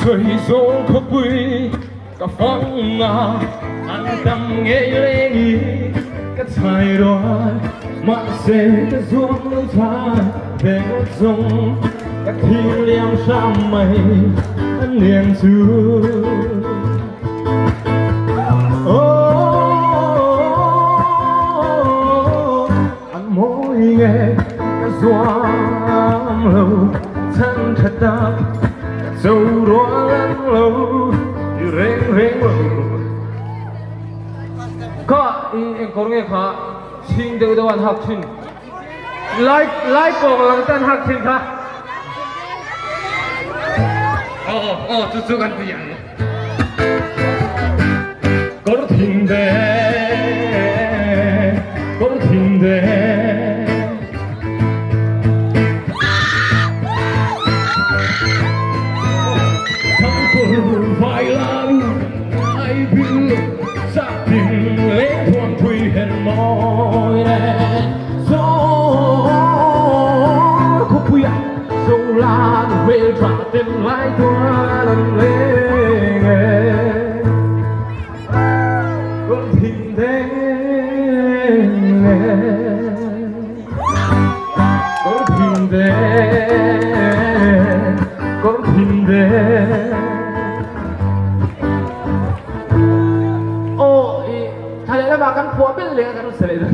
trời gió khóc quỳ cả phong anh tâm nghe lê nghi các thời đó mà sẽ các ruộng lâu dài về rồng các thiên liêm sao mây anh liền xưa anh mỗi ngày các doang lâu thân thật đau dầu đó lắm lâu như rèn lâu có em có nghe khá xin được đâu anh học xin like của lần tên học xin khá chúกันตัวอย่างcó thiên đế có thiên đế phải là ai biết xác định lấy thuần thủy hẹn mỏi gió khúc khuya sâu lan về trả tên lái qua lần lên con thiên đế con thiên đế con thiên đế và kan phua bên lệ kan sele.